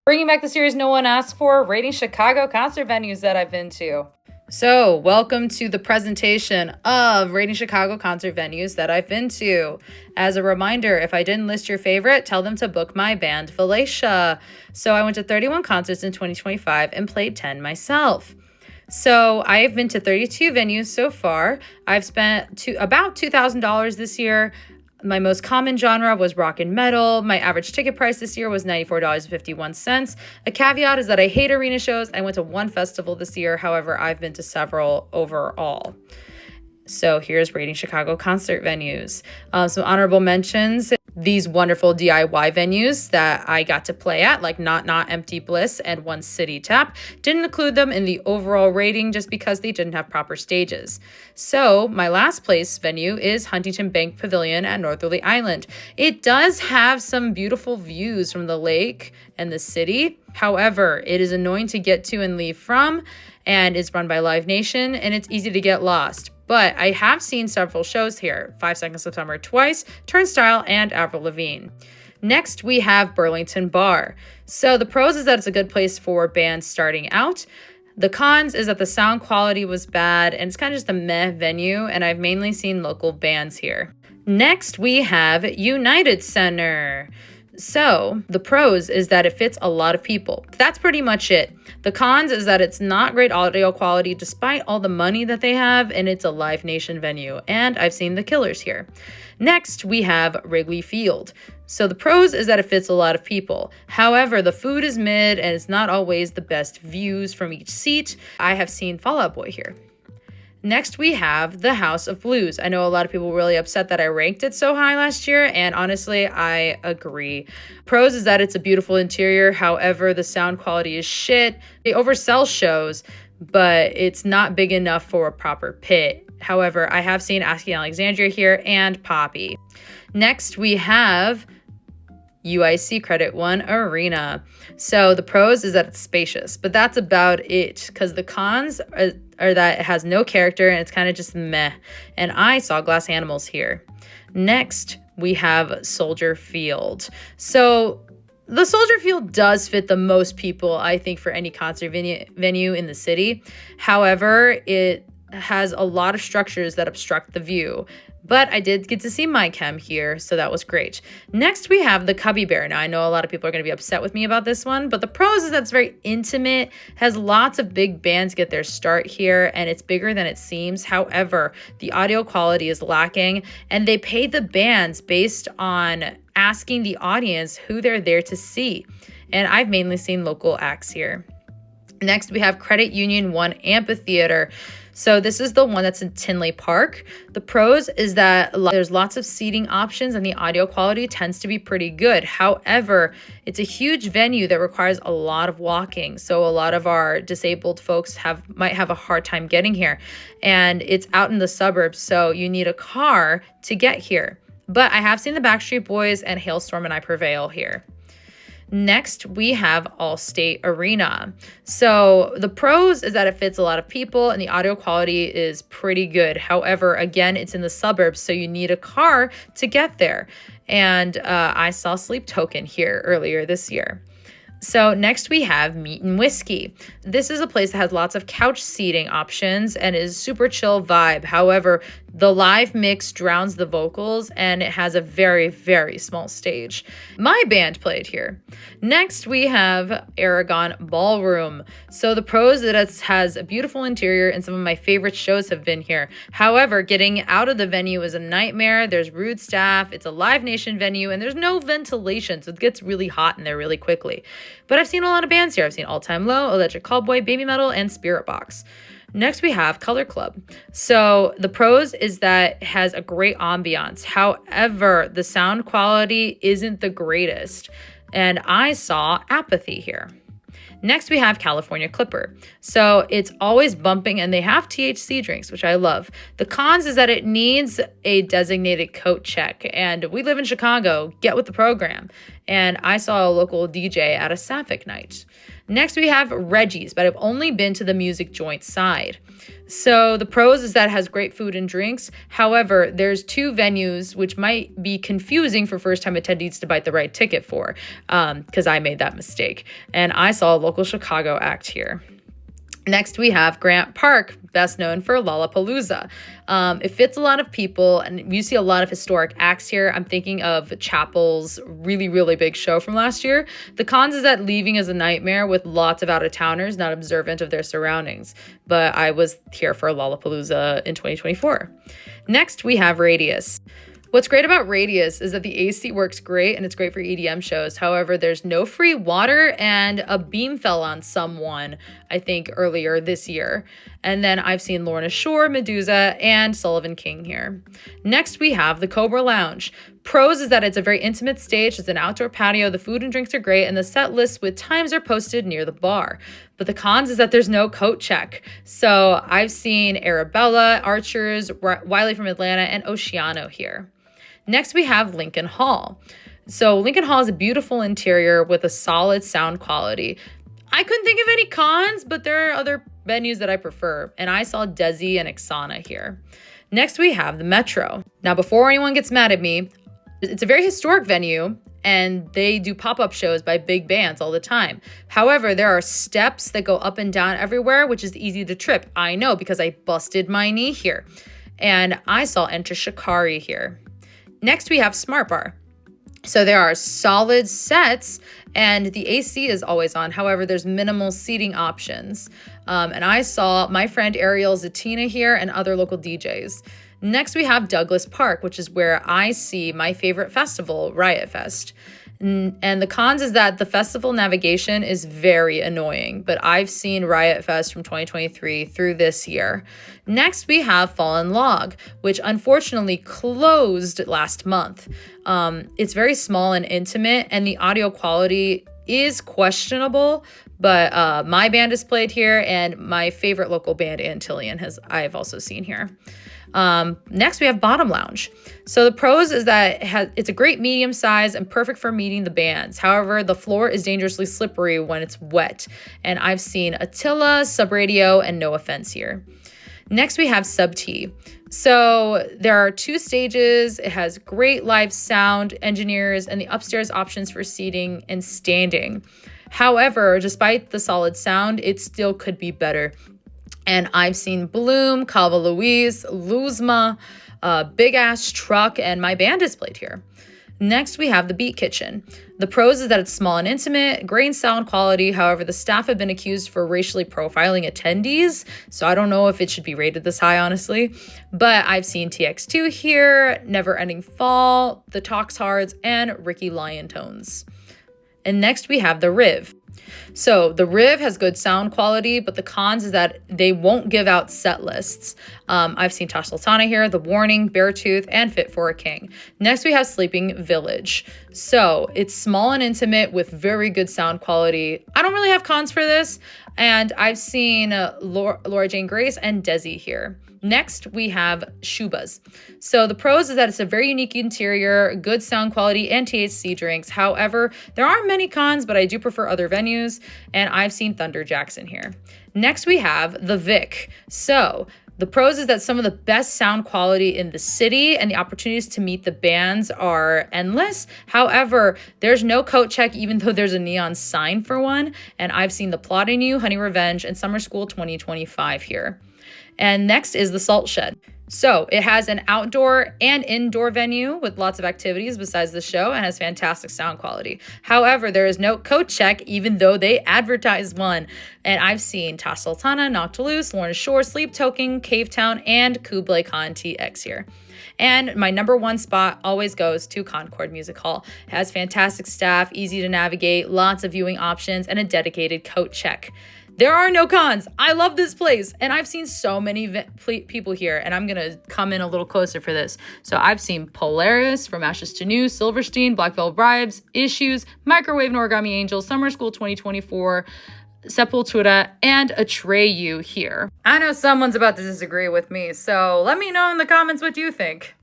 Bringing back the series no one asked for, rating Chicago concert venues that I've been to. So, welcome to the presentation of rating Chicago concert venues that I've been to. As a reminder, if I didn't list your favorite, tell them to book my band, Valacia. So, I went to 31 concerts in 2025 and played 10 myself. So, I have been to 32 venues so far. I've spent about $2,000 this year. My most common genre was rock and metal. My average ticket price this year was $94.51. A caveat is that I hate arena shows. I went to one festival this year. However, I've been to several overall. So here's rating Chicago concert venues. Some honorable mentions. These wonderful DIY venues that I got to play at, like Not Empty Bliss and One City Tap. Didn't include them in the overall rating just because they didn't have proper stages. So my last place venue is Huntington Bank Pavilion at Northerly Island. It does have some beautiful views from the lake and the city. However, it is annoying to get to and leave from, and it's run by Live Nation, and it's easy to get lost. But I have seen several shows here, 5 Seconds of Summer twice, Turnstile, and Avril Lavigne. Next, we have Burlington Bar. So the pros is that it's a good place for bands starting out. The cons is that the sound quality was bad, and it's kind of just a meh venue, and I've mainly seen local bands here. Next, we have United Center. So the pros is that it fits a lot of people. That's pretty much it. The cons is that it's not great audio quality despite all the money that they have, and it's a Live Nation venue, and I've seen the Killers here. Next, we have Wrigley Field. So the pros is that it fits a lot of people. However, the food is mid, and it's not always the best views from each seat. I have seen Fall Out Boy here. Next, we have the House of Blues. I know a lot of people were really upset that I ranked it so high last year, and honestly, I agree. Pros is that it's a beautiful interior. However, the sound quality is shit. They oversell shows, but it's not big enough for a proper pit. However, I have seen Asking Alexandria here and Poppy. Next, we have UIC Credit One Arena. So the pros is that it's spacious, but that's about it, because the cons are that it has no character and it's kind of just meh. And I saw Glass Animals here. Next, we have Soldier Field. So the Soldier Field does fit the most people, I think, for any concert venue in the city. However, it has a lot of structures that obstruct the view. But I did get to see My Chem here, so that was great. Next, we have the Cubby Bear. Now, I know a lot of people are going to be upset with me about this one, but the pros is that it's very intimate, has lots of big bands get their start here, and it's bigger than it seems. However, the audio quality is lacking, and they pay the bands based on asking the audience who they're there to see. And I've mainly seen local acts here. Next, we have Credit Union One Amphitheater. So this is the one that's in Tinley Park. The pros is that there's lots of seating options and the audio quality tends to be pretty good. However, it's a huge venue that requires a lot of walking. So a lot of our disabled folks might have a hard time getting here. And it's out in the suburbs, so you need a car to get here. But I have seen the Backstreet Boys and Hailstorm and I Prevail here. Next, we have Allstate Arena. So the pros is that it fits a lot of people and the audio quality is pretty good. However, again, it's in the suburbs, so you need a car to get there. And I saw Sleep Token here earlier this year. So next we have Meat and Whiskey. This is a place that has lots of couch seating options and is super chill vibe. However, the live mix drowns the vocals and it has a very, very small stage. My band played here. Next, we have Aragon Ballroom. So the pros is that it has a beautiful interior and some of my favorite shows have been here. However, getting out of the venue is a nightmare. There's rude staff, it's a Live Nation venue, and there's no ventilation, so it gets really hot in there really quickly. But I've seen a lot of bands here. I've seen All Time Low, Electric Callboy, Baby Metal, and Spirit Box. Next, we have Color Club. So the pros is that it has a great ambiance. However, the sound quality isn't the greatest. And I saw Apathy here. Next, we have California Clipper. So it's always bumping and they have THC drinks, which I love. The cons is that it needs a designated coat check. And we live in Chicago. Get with the program. and I saw a local DJ at a Sapphic night. Next, we have Reggie's, but I've only been to the music joint side. So the pros is that it has great food and drinks. However, there's two venues which might be confusing for first-time attendees to buy the right ticket for, because I made that mistake. And I saw a local Chicago act here. Next, we have Grant Park, best known for Lollapalooza. It fits a lot of people, and you see a lot of historic acts here. I'm thinking of Chapel's really, really big show from last year. The cons is that leaving is a nightmare with lots of out-of-towners not observant of their surroundings. But I was here for Lollapalooza in 2024. Next, we have Radius. What's great about Radius is that the AC works great and it's great for EDM shows. However, there's no free water and a beam fell on someone, I think, earlier this year. And then I've seen Lorna Shore, Medusa, and Sullivan King here. Next, we have the Cobra Lounge. Pros is that it's a very intimate stage, it's an outdoor patio, the food and drinks are great, and the set lists with times are posted near the bar. But the cons is that there's no coat check. So I've seen Arabella, Archers, Wiley from Atlanta, and Oceano here. Next, we have Lincoln Hall. So Lincoln Hall is a beautiful interior with a solid sound quality. I couldn't think of any cons, but there are other venues that I prefer. And I saw Desi and Ixana here. Next, we have the Metro. Now, before anyone gets mad at me, it's a very historic venue and they do pop-up shows by big bands all the time. However, there are steps that go up and down everywhere, which is easy to trip. I know because I busted my knee here. And I saw Enter Shikari here. Next, we have Smart Bar. So there are solid sets and the AC is always on. However, there's minimal seating options. And I saw my friend Ariel Zatina here and other local DJs. Next, we have Douglas Park, which is where I see my favorite festival, Riot Fest. And the cons is that the festival navigation is very annoying, but I've seen Riot Fest from 2023 through this year. Next, we have Fallen Log, which unfortunately closed last month. It's very small and intimate, and the audio quality is questionable, but my band is played here, and my favorite local band, Antillion, I've also seen here. Next, we have Bottom Lounge. So the pros is that it's a great medium size and perfect for meeting the bands. However, the floor is dangerously slippery when it's wet. And I've seen Attila, Subradio, and No Offense here. Next, we have Sub T. So there are two stages. It has great live sound engineers and the upstairs options for seating and standing. However, despite the solid sound, it still could be better. And I've seen Bloom, Calva Louise, Luzma, Big Ass Truck, and my band is played here. Next, we have the Beat Kitchen. The pros is that it's small and intimate, great in sound quality. However, the staff have been accused for racially profiling attendees, so I don't know if it should be rated this high, honestly. But I've seen TX2 here, Never Ending Fall, The Talks Hards, and Ricky Lion Tones. And next, we have the Riv. So the Riv has good sound quality, but the cons is that they won't give out set lists. I've seen Tosh Sultana here, The Warning, Beartooth, and Fit for a King. Next, we have Sleeping Village. So it's small and intimate with very good sound quality. I don't really have cons for this. And I've seen Laura Jane Grace and Desi here. Next, we have Shubas. So the pros is that it's a very unique interior, good sound quality, and THC drinks. However, there aren't many cons, but I do prefer other venues, and I've seen Thunder Jackson here. Next, we have the Vic. So the pros is that some of the best sound quality in the city and the opportunities to meet the bands are endless. However, there's no coat check, even though there's a neon sign for one, and I've seen The Plotting You, Honey Revenge, and Summer School 2025 here. And next is the Salt Shed. So it has an outdoor and indoor venue with lots of activities besides the show and has fantastic sound quality. However, there is no coat check, even though they advertise one. And I've seen Tosh Sultana, Noctiluce, Lorna Shore, Sleep Token, Cave Town, and Kublai Khan TX here. And my number one spot always goes to Concord Music Hall. It has fantastic staff, easy to navigate, lots of viewing options, and a dedicated coat check. There are no cons. I love this place. And I've seen so many people here. And I'm going to come in a little closer for this. So I've seen Polaris, From Ashes to New, Silverstein, Black Veil Bribes, Issues, Microwave and Origami Angel, Summer School 2024, Sepultura, and Atreyu here. I know someone's about to disagree with me. So let me know in the comments what you think.